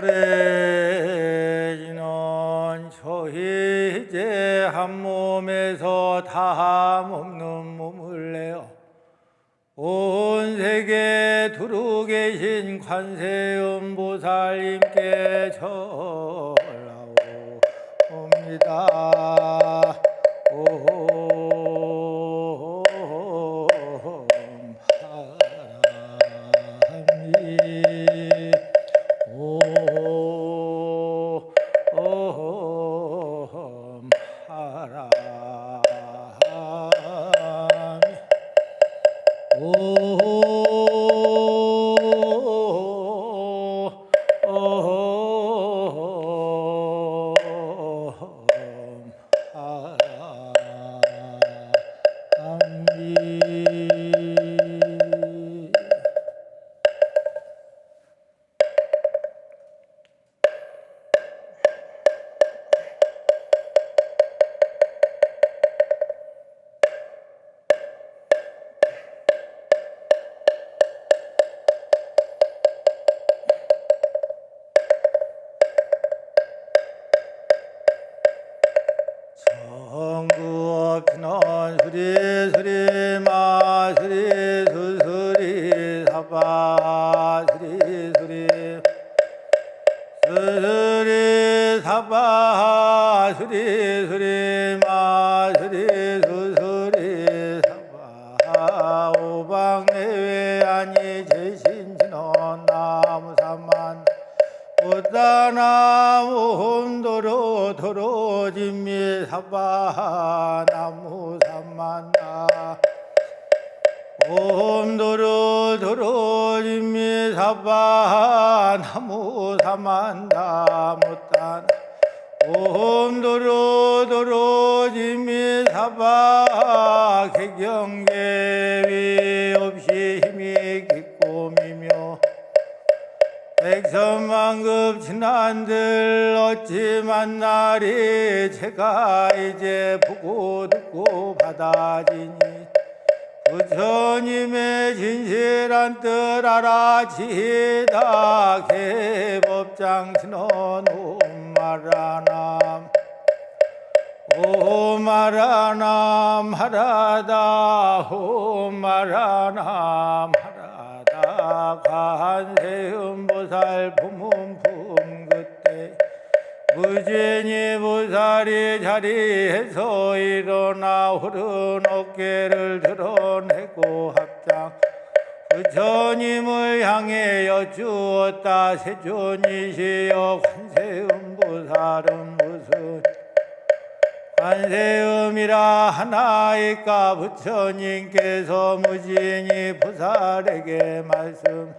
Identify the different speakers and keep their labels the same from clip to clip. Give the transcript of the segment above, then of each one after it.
Speaker 1: 오래지는 초희제 한 몸에서 다함 없는 몸을 내어 온 세계 두루 계신 관세음보살님께 절하옵니다. 정구 없이는 수리 마수리 수수리 사바 수수리 사바 수리 마수리 수수리 사바 오방내외 아니 제신지는 나무사만 부다나무 홈도로 도로진미 사바 나무사만나 홈도로 도로진미 사바 나무사만나 못단 홈도로 도로진미 사바 개경계위 없이 힘이 기쁨이며 백천만급 친한들 어찌 만나리 제가 이제 보고 듣고 받아지니 부처님의 진실한 뜻 알아지다 개법장신은 오마라남 오마라남 하라다 오마라남 하라다 관세음보살 품음품 그때 무진이 보살이 자리에서 일어나 홀은 어깨를 드러내고 합장 부처님을 향해 여쭈었다. 세존이시여 관세음보살은 무슨 관세음이라 하나이까. 부처님께서 무진이 보살에게 말씀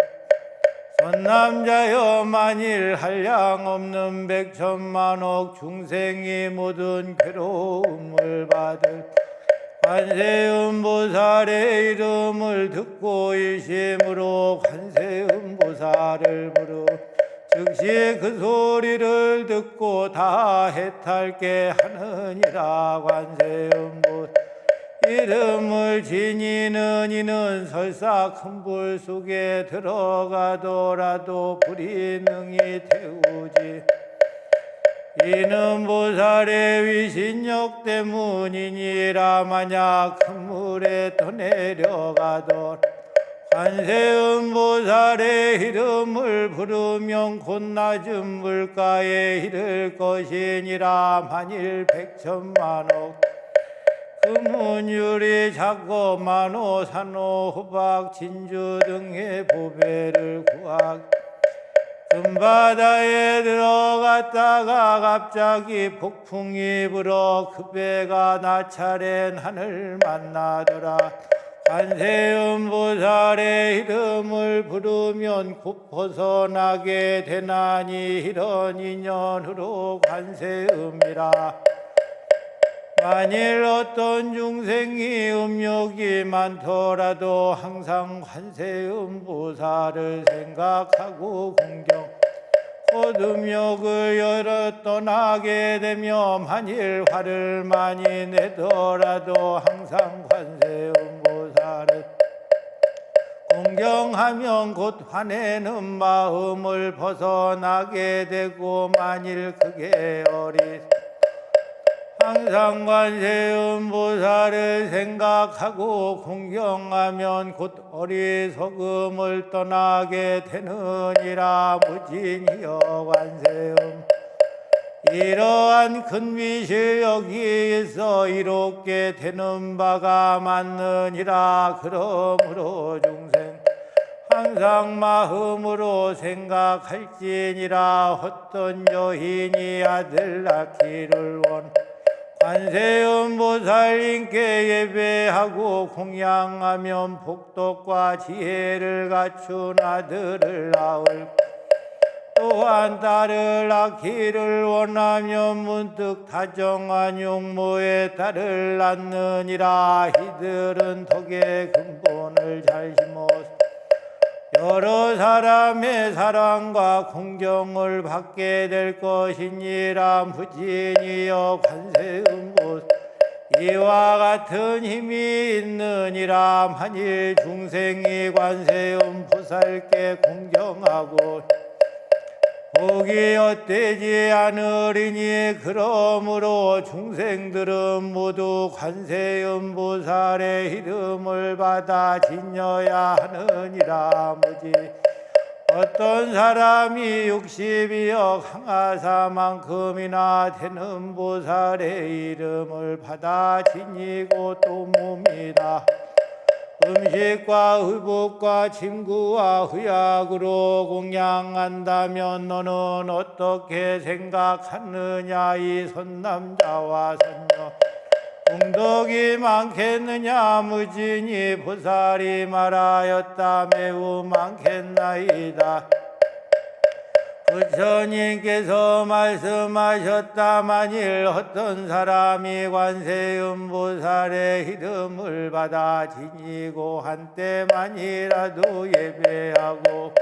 Speaker 1: 선남자여 만일 한량 없는 백천만억 중생이 모든 괴로움을 받을 관세음보살의 이름을 듣고 일심으로 관세음보살을 부르 즉시 그 소리를 듣고 다 해탈게 하느니라. 관세음보살 이름을 지니는 이는 설사 큰 불 속에 들어가더라도 불이 능히 태우지. 이는 보살의 위신력 때문이니라. 만약 큰 물에 떠내려가도 관세음보살의 이름을 부르면 곧 낮은 물가에 이를 것이니라. 만일 백천만억 금은유리 작고 만호 산호 호박 진주 등의 보배를 구하기 금바다에 들어갔다가 갑자기 폭풍이 불어 그 배가 나차례 하늘 만나더라. 관세음보살의 이름을 부르면 곧 벗어나게 되나니 이런 인연으로 관세음이라. 만일 어떤 중생이 음욕이 많더라도 항상 관세음보살을 생각하고 공경 곧 음욕을 열어 떠나게 되며 만일 화를 많이 내더라도 항상 관세음보살을 공경 공경하면 곧 화내는 마음을 벗어나게 되고 만일 그게 항상 관세음보살을 생각하고 공경하면 곧 어리석음을 떠나게 되느니라. 무진이여 관세음 이러한 큰 빛이 여기에서 이롭게 되는 바가 맞느니라. 그러므로 중생 항상 마음으로 생각할지니라. 어떤 여인이 아들 낳기를 관세음보살님께 예배하고 공양하면 복덕과 지혜를 갖춘 아들을 낳을 또한 딸을 낳기를 원하면 문득 다정한 용모의 딸을 낳느니라. 이들은 덕의 근본을 잘 심어서 여러 사람의 사랑과 공경을 받게 될 것이니라. 무진이여 관세음보살 이와 같은 힘이 있느니라. 만일 중생이 관세음보살께 공경하고 복이 헛되지 않으리니 그러므로 중생들은 모두 관세음보살의 이름을 받아 지녀야 하느니라. 무지 어떤 사람이 60여 항아사만큼이나 되는 보살의 이름을 받아 지니고 또 몸이다 음식과 의복과 침구와 의약으로 공양한다면 너는 어떻게 생각하느냐. 이 선남자와 선녀 공덕이 많겠느냐. 무진이 보살이 말하였다. 매우 많겠나이다. 부처님께서 말씀하셨다. 만일 어떤 사람이 관세음보살의 이름을 받아 지니고 한때만이라도 예배하고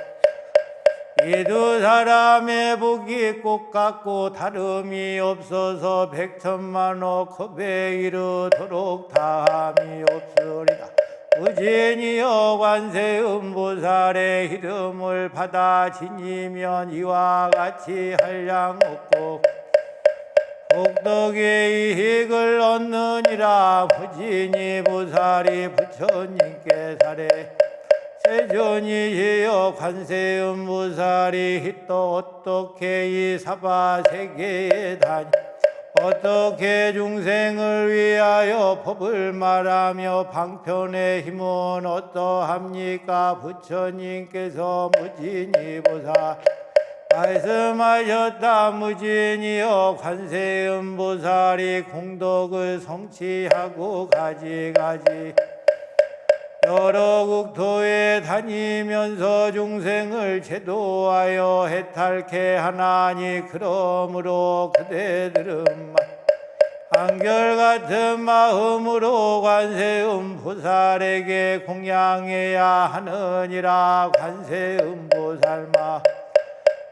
Speaker 1: 이 두 사람의 복이 꼭 같고 다름이 없어서 백천만억 겁에 이르도록 다함이 없으리다. 무진이여 관세음보살의 이름을 받아 지니면 이와 같이 한량 얻고 복덕의 이익을 얻느니라. 무진이 보살이 부처님께 사례 세존이시여 관세음보살이 또 어떻게 이 사바세계에 다니 어떻게 중생을 위하여 법을 말하며 방편의 힘은 어떠합니까. 부처님께서 무진이 보살 말씀하셨다. 무진이여 관세음보살이 공덕을 성취하고 가지가지 여러 국토에 다니면서 중생을 제도하여 해탈케 하나니 그러므로 그대들은 한결같은 마음으로 관세음보살에게 공양해야 하느니라. 관세음보살마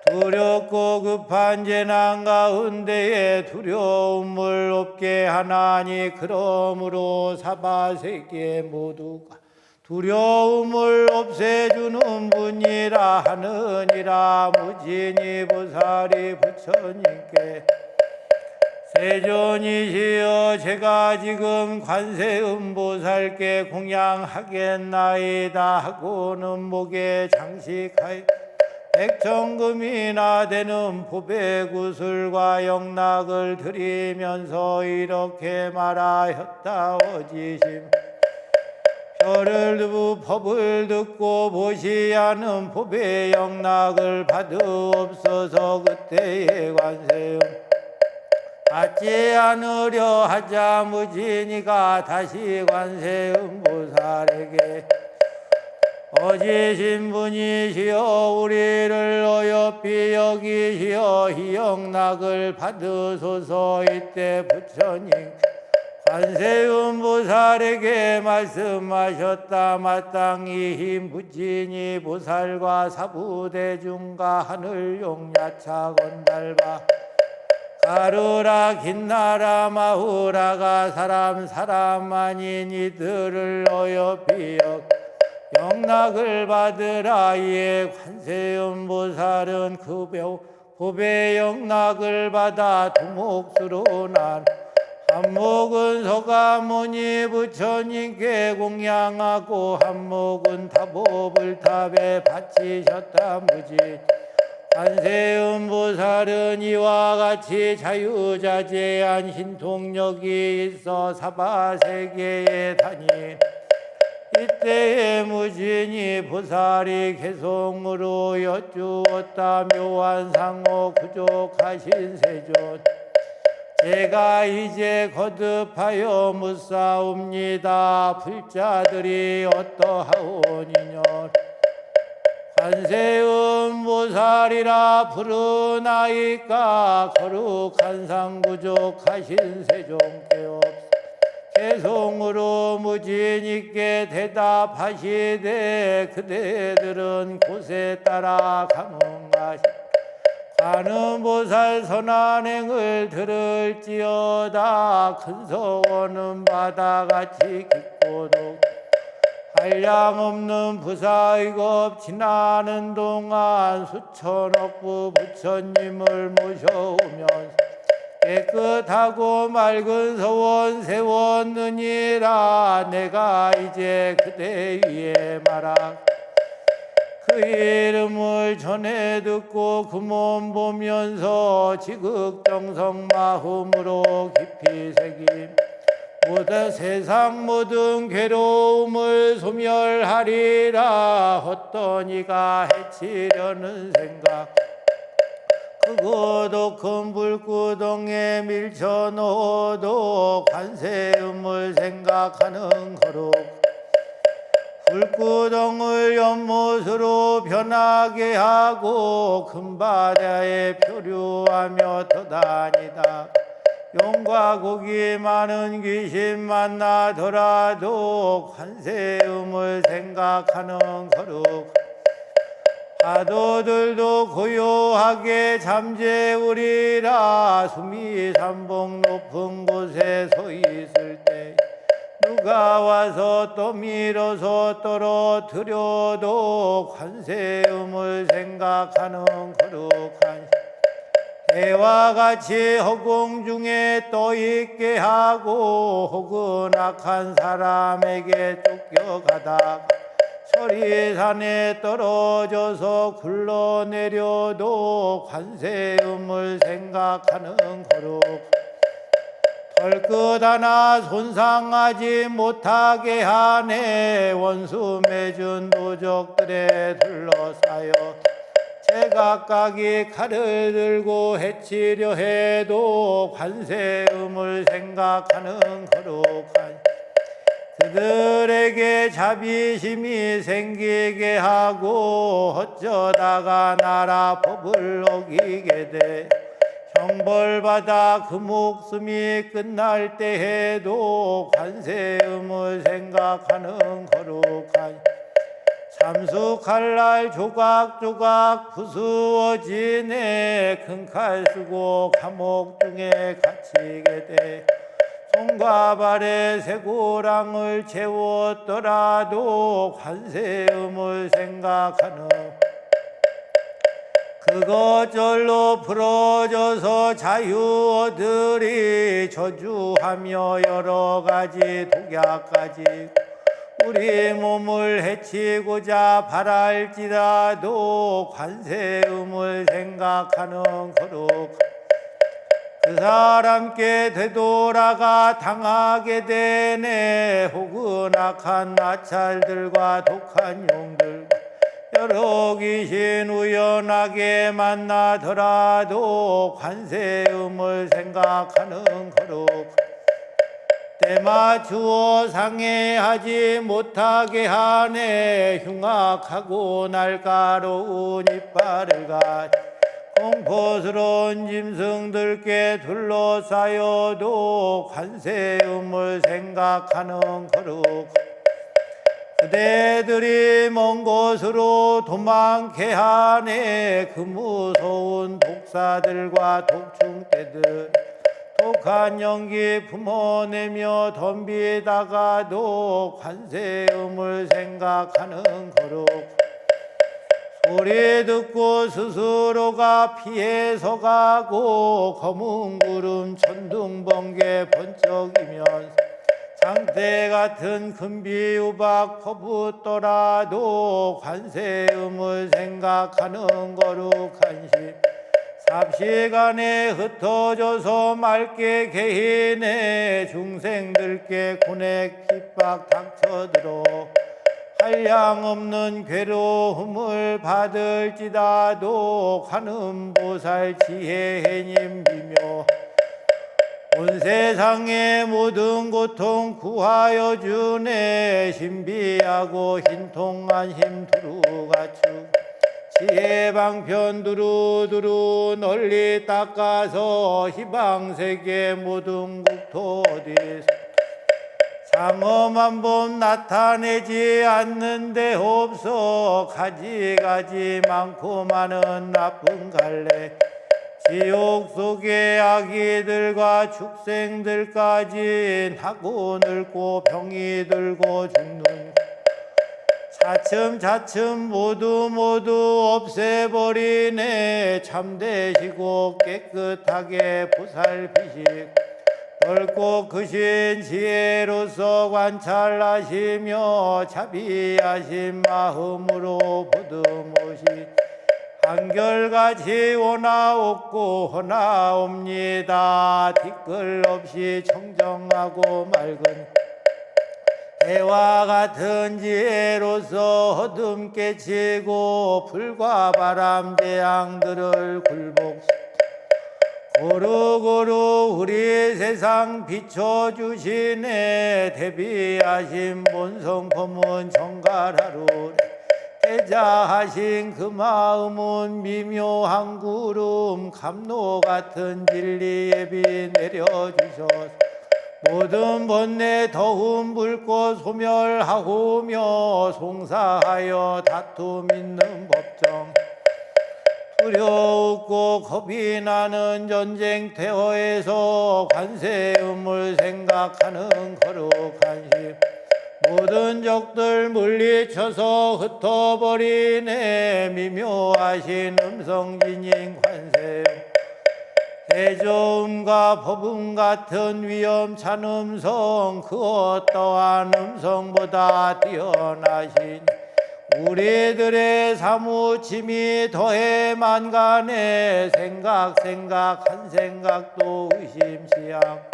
Speaker 1: 두렵고 급한 재난 가운데에 두려움을 없게 하나니 그러므로 사바세계 모두가 두려움을 없애주는 분이라 하느니라. 무진이 보살이 부처님께 세존이시여 제가 지금 관세음보살께 공양하겠나이다 하고는 목에 장식하여 백천금이나 되는 보배구슬과 영락을 드리면서 이렇게 말하였다. 어지심 별을 두고 법을 듣고 보시하는 법의 영락을 받으옵소서. 그때의 관세음 받지 않으려 하자 무진이가 다시 관세음보살에게 어지신 분이시여 우리를 어여삐 여기시어 이 영락을 받으소서. 이때 부처님 관세음보살에게 말씀하셨다. 마땅히 무진이 보살과 사부대중과 하늘용야차 건달바 가루라 긴나라 마후라가 사람 아닌 이들을 어여삐 영락을 받으라. 이에 관세음보살은 그 법의 영락을 받아 두목수로 난 한목은 서가모니 부처님께 공양하고 한목은 타법을 탑에 바치셨다. 무지 관세음보살은 이와 같이 자유자재한 신통력이 있어 사바세계에 다니 이때에 무진이 보살이 개송으로 여쭈었다. 묘한 상호 구족하신 세존, 제가 이제 거듭하여 묻사옵니다. 불자들이 어떠하오니뇨. 관세음보살이라 부르나이까 거룩한 상구족하신 세종께옵 개송으로 무진있게 대답하시되 그대들은 곳에 따라 감응하시 관음보살 선안행을 들을지어다. 큰 서원은 바다같이 깊고도 한량없는 부사의겁 지나는 동안 수천억부 부처님을 모셔오면서 깨끗하고 맑은 서원 세웠느니라. 내가 이제 그대 위에 말하 그 이름을 전해 듣고 그 몸 보면서 지극정성 마음으로 깊이 새김 모든 세상 모든 괴로움을 소멸하리라. 어떤 이가 해치려는 생각 크고도 큰 불구덩에 밀쳐넣어도 관세음을 생각하는 거룩 불구덩을 연못으로 변하게 하고 큰 바다에 표류하며 떠다니다 용과 고기 많은 귀신 만나더라도 관세음을 생각하는 거룩 파도들도 고요하게 잠재우리라. 숨이 삼복 높은 곳에 서 있을 때 누가 와서 떠밀어서 떨어뜨려도 관세음을 생각하는 거룩한 해와 같이 허공 중에 떠있게 하고 혹은 악한 사람에게 쫓겨가다가 서리산에 떨어져서 굴러내려도 관세음을 생각하는 거룩 털끝 하나 손상하지 못하게 하네. 원수 맺은 도적들에 둘러싸여 제각각이 칼을 들고 해치려 해도 관세음을 생각하는 거룩한 그들에게 자비심이 생기게 하고 어쩌다가 나라 법을 어기게 돼 형벌받아 그 목숨이 끝날 때에도 관세음을 생각하는 거룩한 참수칼날 조각조각 부수어지네. 큰 칼 쓰고 감옥 중에 갇히게 돼 손과 발에 쇠고랑을 채웠더라도 관세음을 생각하는 그것절로 부러져서 자유 얻으리. 저주하며 여러 가지 독약까지 우리 몸을 해치고자 바랄지라도 관세음을 생각하는 거룩 그 사람께 되돌아가 당하게 되네. 혹은 악한 나찰들과 독한 용들 여러 귀신 우연하게 만나더라도 관세음을 생각하는 거룩 때맞추어 상해하지 못하게 하네. 흉악하고 날카로운 이빨을 가진 공포스러운 짐승들께 둘러싸여도 관세음을 생각하는 거룩 그대들이 먼 곳으로 도망게 하네. 그 무서운 독사들과 독충떼들 격한 연기 품어내며 덤비다가도 관세음을 생각하는 거룩 소리 듣고 스스로가 피해서 가고 검은 구름 천둥 번개 번쩍이면서 장대 같은 금비우박 퍼붓더라도 관세음을 생각하는 거룩한 시 삽시간에 흩어져서 맑게 개인해 중생들께 군액 핍박 닥쳐들어 한량없는 괴로움을 받을지라도 관음보살 지혜해님 비며 온 세상의 모든 고통 구하여 주네 신비하고 흰통한 힘 두루가축 지혜방편 두루두루 널리 닦아서 희방세계 모든 국토 어디서 장엄한 봄 나타내지 않는 데 없어 가지가지 많고 많은 나쁜 갈래 지옥 속의 아기들과 축생들까지 하고 늙고 병이 들고 죽는 차츰차츰 모두 없애버리네 참되시고 깨끗하게 보살피시 넓고 크신 지혜로서 관찰하시며 자비하신 마음으로 보듬으시 한결같이 오나옵고 허나옵니다. 티끌 없이 청정하고 맑은 해와 같은 지혜로서 어둠 깨치고 불과 바람 재앙들을 굴복시 고루고루 우리 세상 비춰주시네 대비하신 본성품은 정갈하루 대자하신 그 마음은 미묘한 구름 감로 같은 진리의 비 내려주셔서 모든 번뇌 더움 불꽃 소멸하오며 송사하여 다툼 있는 법정 두려웠고 겁이 나는 전쟁터에서 관세음을 생각하는 거룩한 심 모든 적들 물리쳐서 흩어버리네 미묘하신 음성진인 관세음 대조음과 법음 같은 위험찬 음성 그 어떠한 음성보다 뛰어나신 우리들의 사무침이 더해 만간에 생각 한 생각도 의심시약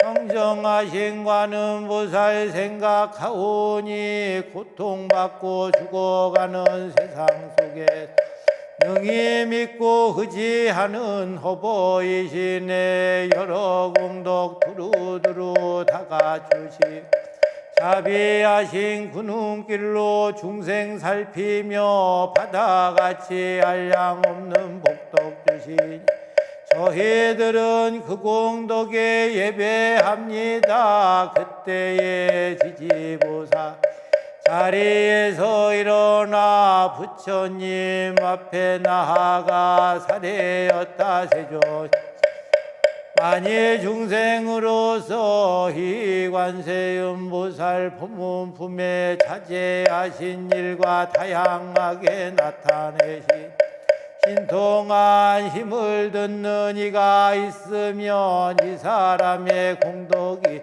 Speaker 1: 청정하신 관음보살 생각하오니 고통받고 죽어가는 세상 속에 능히 믿고 의지하는 허보이시네 여러 공덕 두루두루 다가주시 자비하신 군웅길로 중생 살피며 바다같이 한량없는 복덕 주시니 저희들은 그 공덕에 예배합니다. 그때의 지지보살 자리에서 일어나 부처님 앞에 나아가 사례였다 세조 만일 중생으로서 이 관세음보살 법문품에 자제하신 일과 다양하게 나타내신 신통한 힘을 듣는 이가 있으면 이 사람의 공덕이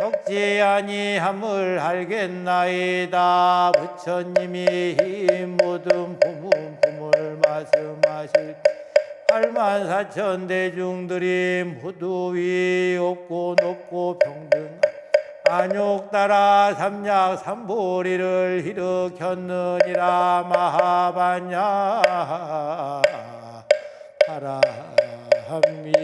Speaker 1: 적지 아니함을 알겠나이다. 부처님이 이 모든 법문품을 말씀하실 84,000 대중들이 모두 위 없고 높고 평등한 안욕 따라 삼약 삼보리를 일으켰느니라. 마하반야 파라함미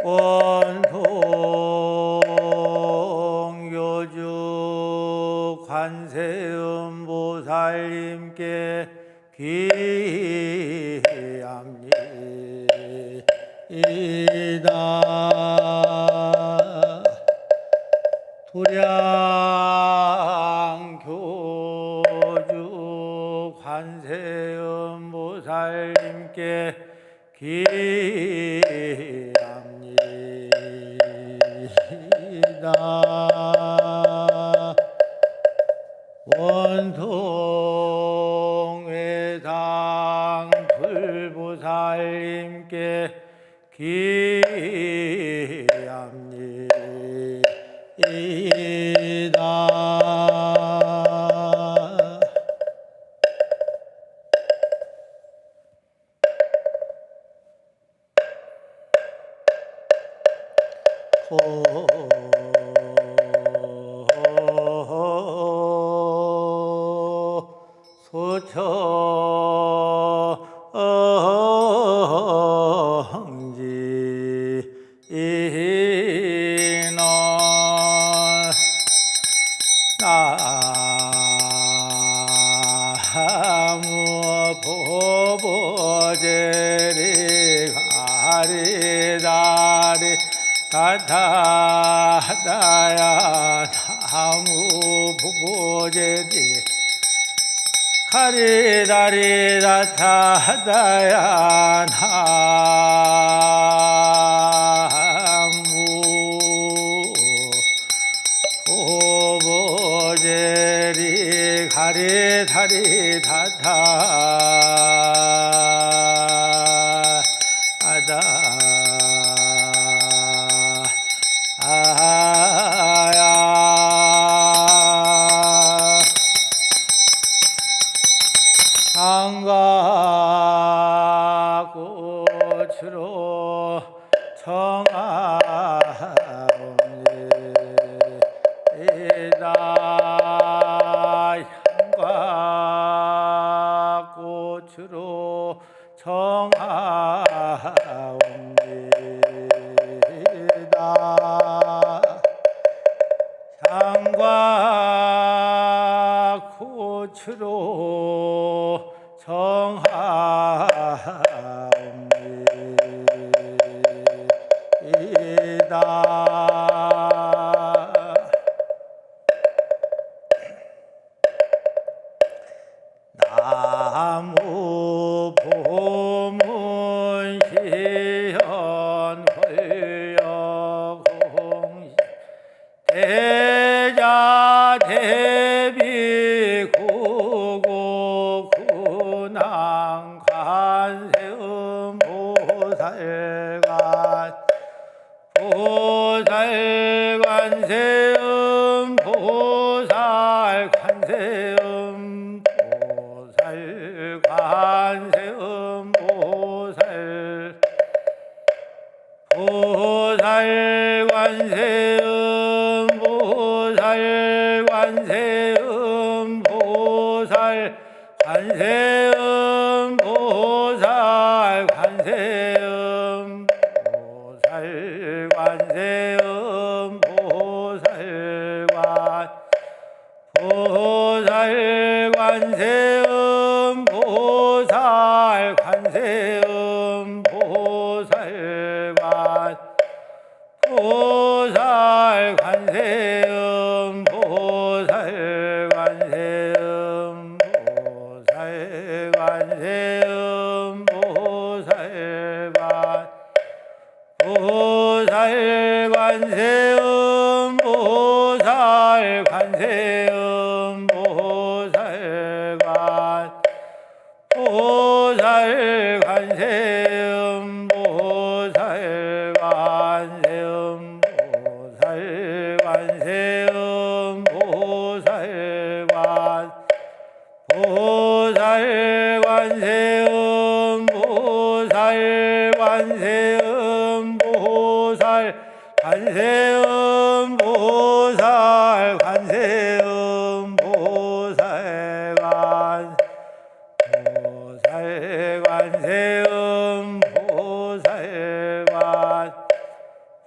Speaker 1: 원통교주 관세음보살님께 귀합니다. 대장교주 관세음보살님께 기합니다. 원통회상 불보살님께 기합니다. 소청지인원 나무 보보제리 가리다리 다다다야 나무 보보제리 가리다리 다다다야 나무 보보제리 가리다리 다다다 아야 상가꽃으로 청하옵니다. 향가꽃으로 청하옵니다. 향가꽃으로 청하옵니다. 나무 보문시현 홀려공시 대자 대비 구고 군왕 관세음 보살관 보살관세음 보살 관세음 보살 관세음 보살 보살 관세음 보살 관세음 보살 관세음 보살 관세음 보살 관세음 보살관 보살 관세음 보살 관세음 보살관 보살 관세음 보살 관세음 보살 관세음 보살관 보살 관세음 보살 관세음 보살관 보살 관세음 보살 관세음 보살 관세음 보살관 보살 관세음 보살 관세음 보살 관세음 보살 관세음 보살관 보살 관세음 보살관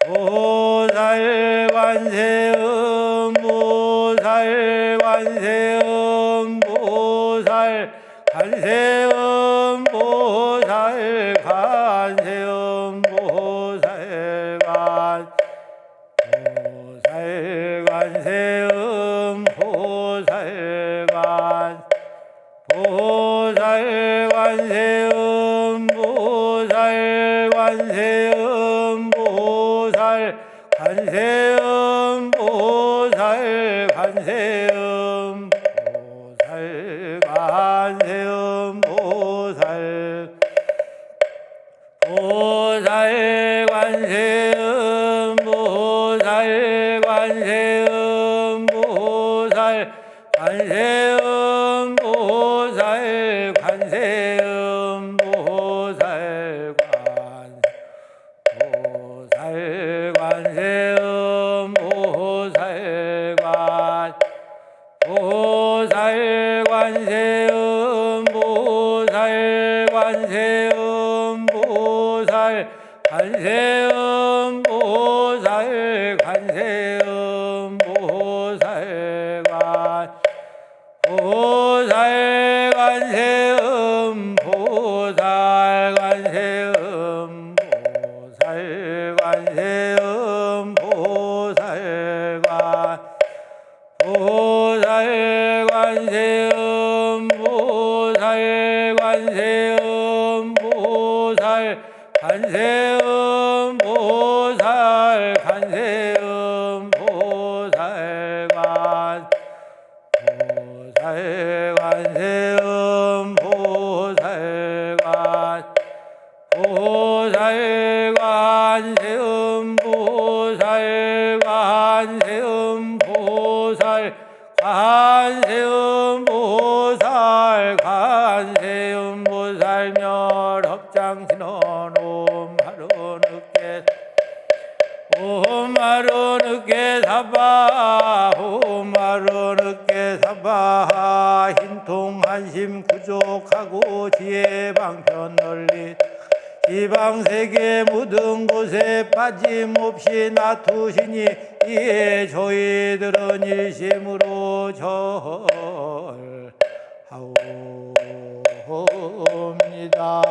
Speaker 1: 보살 관세음 보살 관세음 보살 관세음 보살 관세음 보살관 보살 관세음 보살 관세음 보살 관세음 보살 관세음 보살 보살 관세음 보살 관세음 보살 관세음 보살 관세음 보살 관세음 보살 관세음 보살 관세음 보살 관세음 보살 관세음 보살 보살 관세음 보살 관세음 보살 관세음 보살 보살 관세음 보살 관세음 보살 관세음 보살 관세음 보살 보살 관세음 보살 보살 관세음 보살 관세음 보살 관세음 보살 관세음 보살 멸업장 신원 옴 하루 늦게 옴 하루 늦게 사바 옴 하루 늦게 사바 힘통 한심 구족하고 지혜 방편 널리 지방세계 모든 곳에 빠짐없이 놔두시니 이에 저희들은 일심으로 절하옵니다.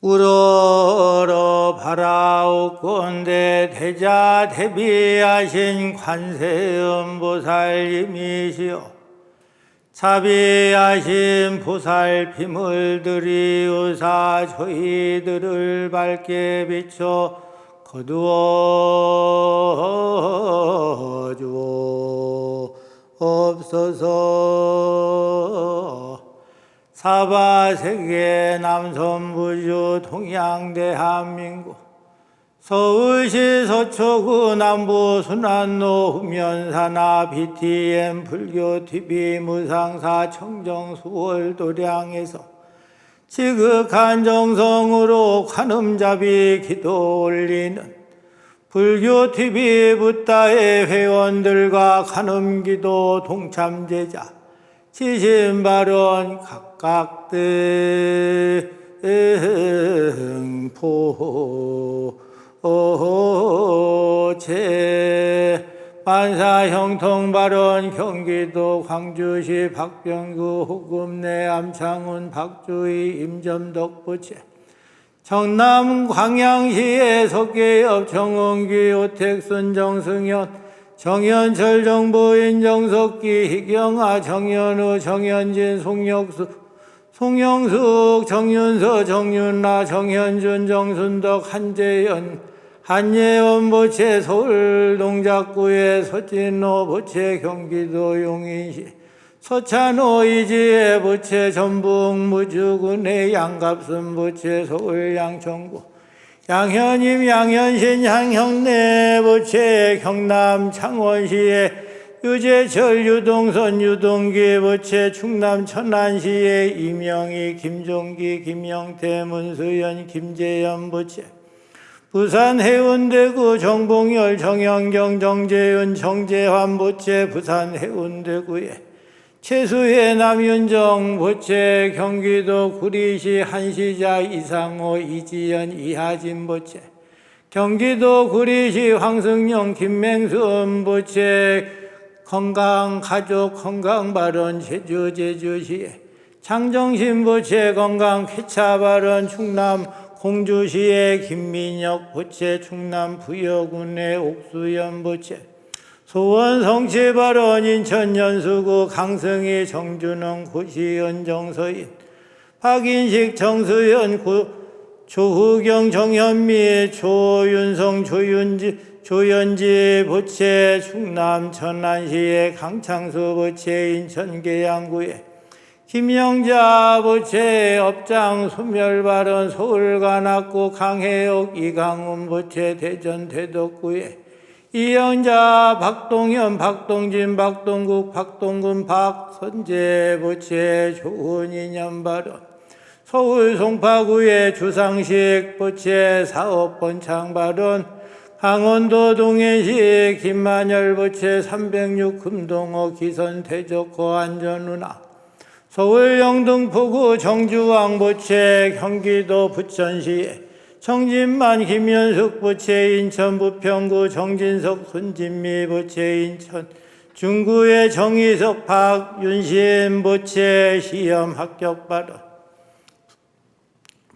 Speaker 1: 우러러 바라옵건대 대자 대비하신 관세음보살님이시여 자비하신 보살 비물들이오사 저희들을 밝게 비춰 거두어 주옵소서. 사바세계 남선부주 동양대한민국 서울시 서초구 남부 순안로 후면사나 BTN 불교TV 무상사 청정수월 도량에서 지극한 정성으로 관음자비 기도 올리는 불교TV 붓다의 회원들과 관음기도 동참제자 지신발언 각각 등포제 만사형통발언 경기도 광주시 박병구 호금내 암창운 박주희 임점덕 부채 청남 광양시의 석계엽 정원기 오택순 정승현 정현철 정보인 정석기 희경아 정현우 정현진 송영수 송영숙 정윤서 정윤라 정현준 정순덕 한재현 한예원 보채 서울 동작구의 서진로 보채 경기도 용인시 서찬호 이지혜 보채 전북 무주군의 양갑순 보채 서울 양천구 양현임 양현신 양형내 보채 경남 창원시의 유재철 유동선 유동기 보채 충남 천안시의 이명희 김종기 김영태 문수연 김재현 보채 부산 해운대구 정봉열 정영경 정재윤 정재환 보채 부산 해운대구의 최수혜 남윤정 보채 경기도 구리시 한시자 이상호 이지연 이하진 보채 경기도 구리시 황승영 김맹순 보채 건강 가족 건강 발언 제주시에 장정신 부채 건강 쾌차 발언 충남 공주시의 김민혁 부채 충남 부여군의 옥수연 부채 소원 성취 발언 인천 연수구 강승희 정준영 고시연 정서인 박인식 정수연 조후경 정현미 조윤성 조연지 부채 충남 천안시의 강창수 부채 인천 계양구에 김영자 부채 업장 소멸 발언 서울 관악구 강해옥 이강훈 부채 대전 대덕구에 이영자 박동현 박동진 박동국 박동근 박선재 부채 좋은 인연 발언 서울 송파구의 주상식 부채 사업번창 발언 강원도 동해시 김만열 부채 306 금동호 기선 대적고 안전운하 서울 영등포구 정주왕 부채 경기도 부천시에 정진만 김현숙 부채 인천 부평구 정진석 손진미 부채 인천 중구의 정희석 박윤신 부채 시험 합격 발언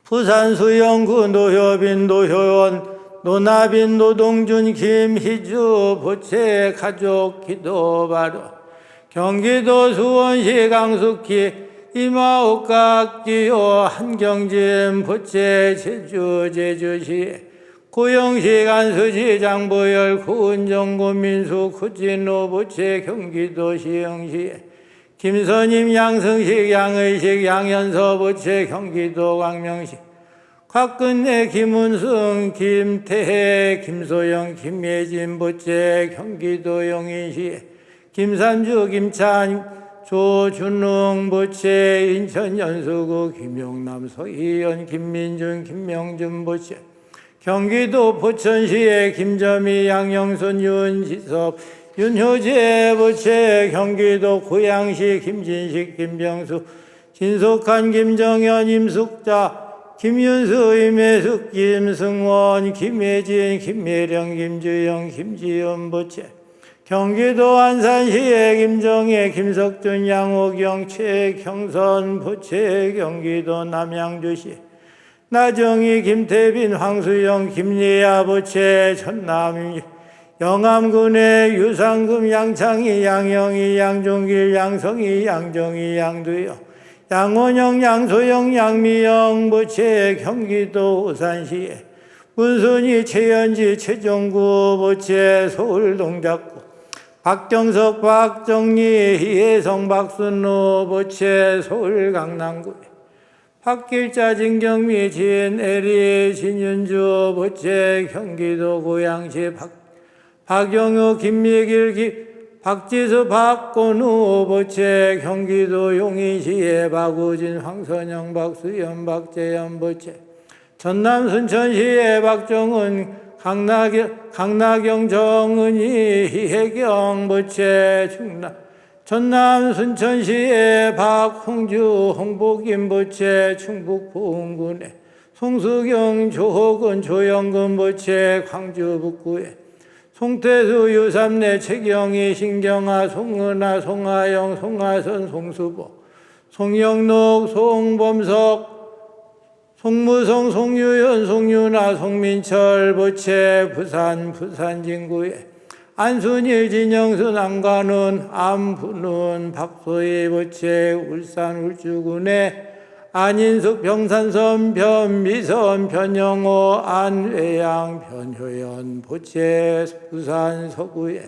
Speaker 1: 부산 수영구 노효빈 노효원 노나빈 노동준 김희주 부채 가족 기도 발언 경기도 수원시 강숙희 이마옥각지요 한경진 부채 제주시 고영시 안수시 장보열 구은정고 민수 구진호 부채 경기도 시흥시에 김선임 양승식 양의식 양현서 부채 경기도 광명시 곽근혜 김은승 김태혜 김소영 김예진 부채 경기도 용인시에 김산주 김찬 조준웅 부채 인천 연수구 김용남 서희연 김민준 김명준 부채 경기도 포천시의 김점희 양영순 윤지섭 윤효재 부채 경기도 고양시 김진식 김병수 진속한 김정현 임숙자 김윤수 임혜숙 김승원 김혜진 김혜령 김주영 김지연 부채 경기도 안산시의 김정혜 김석준 양호경 최경선 부채 경기도 남양주시 나정희 김태빈 황수영 김리아 부채 전남 영암군의 유상금 양창희 양영희 양종길 양성희 양정희 양두여 양원영 양소영 양미영 부채 경기도 우산시에 문순희 최연지 최정구 부채 서울 동작구 박정석 박정리 희혜성 박순호 부채 서울 강남구에 박길자 진경미 진애리 진윤주 부채 경기도 고양시 박영우 김미길 박지수 박건우 부채 경기도 용인시의 박우진 황선영 박수연 박재현 부채 전남 순천시의 박정은 강나경 정은희 희혜경 부채 전남 순천시의 박홍주 홍복임 부채 충북 보은군에 송수경 조호근 조영근 부채 광주 북구에 송태수 유삼내 최경희 신경아 송은아 송하영 송하선 송수보 송영록 송범석 송무성 송유연 송유나 송민철 부채 부산 진구에 안순일 진영순 안관은 안부는 박소희 부채 울산 울주군에 안인숙 병산선 변미선 변영호 안외양 변효연 부채 부산 서구에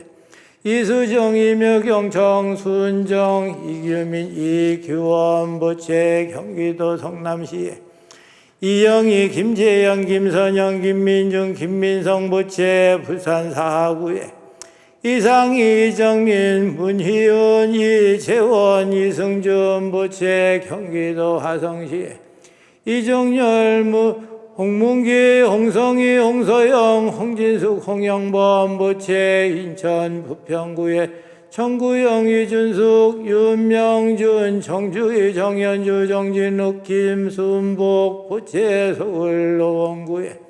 Speaker 1: 이수정 이묘경 정순정 이규민 이규원 부채 경기도 성남시에 이영희 김재영 김선영 김민중 김민성 부채 부산 사하구에 이상희 이정민 문희윤 이재원 이승준 부채 경기도 화성시에 이종열 홍문기 홍성희 홍서영 홍진숙 홍영범 부채 인천 부평구에 정구영 이준숙 윤명준 정주희 정현주 정진욱 김순복 부채 서울 노원구에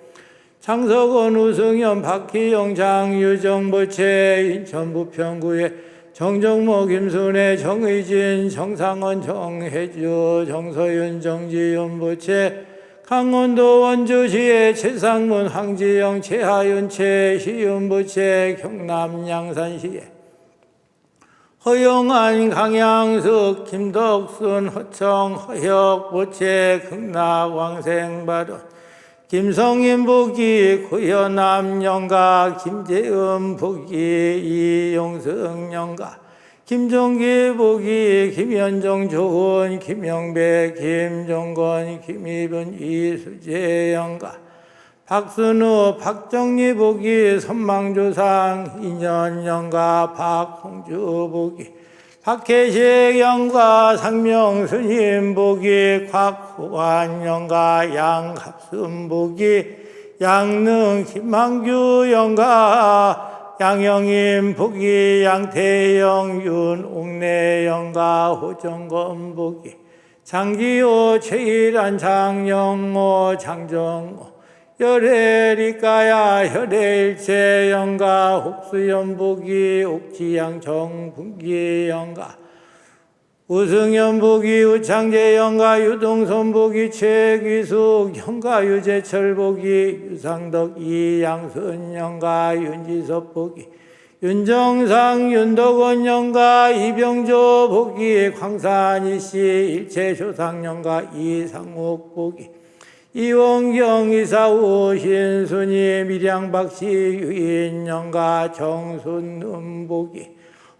Speaker 1: 장석원 우승현 박희영 장유정 부채 인천 부평구에 정정모 김순애 정의진 정상원 정혜주 정서윤 정지윤 부채 강원도 원주시의 최상문 황지영 최하윤 최시윤 부채 경남 양산시에 허용한 강양숙 김덕순 허청 허혁 부채 극락 왕생바돈 김성인 부기 구현남 영가 김재음 부기 이용승 영가 김종기 부기 김현정 조은 김영배 김종건 김희분 이수재 영가 박순우 박정리 부기 선망조상 인현 영가 박홍주 부기 박혜식 영가 상명스님 부기 곽후환 영가 양갑순 부기 양능 김만규 영가 양영임 부기 양태영 윤옥래 영가 호정건 부기 장기호 최일한 장영호 장정호 열애리까야 혈애일체 영가 옥수연 부기 옥지양 정분기 영가 우승연 부기 우창재 영가 유동선 부기 최귀숙 영가 유재철 부기 유상덕 이양순 영가 윤지섭 부기 윤정상 윤덕원 영가 이병조 부기 광산이씨 일체조상 영가 이상욱 부기 이원경 이사우 신순이 밀양박씨 유인영가 정순음 보기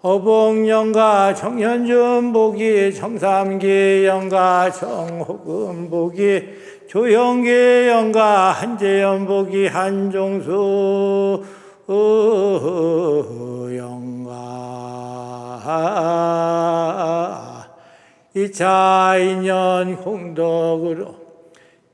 Speaker 1: 허봉영가 정현준 보기 정삼기 영가 정호금 보기 조영기 영가 한재현 보기 한종수 영가 2차 인연 공덕으로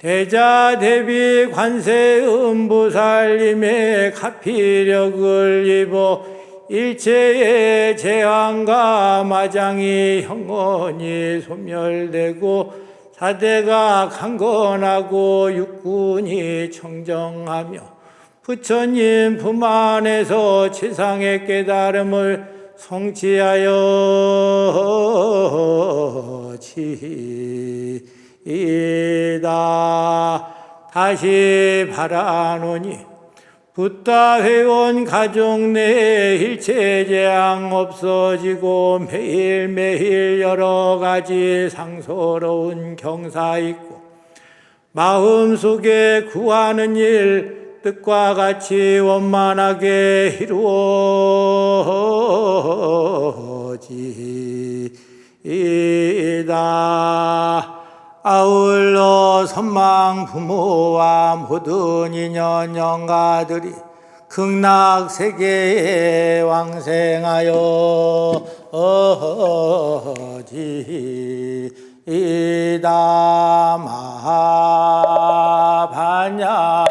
Speaker 1: 대자대비 관세음보살님의 가피력을 입어 일체의 재앙과 마장이 영원히 소멸되고 사대가 강건하고 육군이 청정하며 부처님 품 안에서 최상의 깨달음을 성취하여 이다 다시 바라노니 붓다 회원 가족 내 일체 재앙 없어지고 매일매일 여러 가지 상소로운 경사 있고 마음속에 구하는 일 뜻과 같이 원만하게 이루어지이다. 아울러 선망 부모와 모든 인연 영가들이 극락세계에 왕생하여 지이다 마반야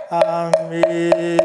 Speaker 1: 바람이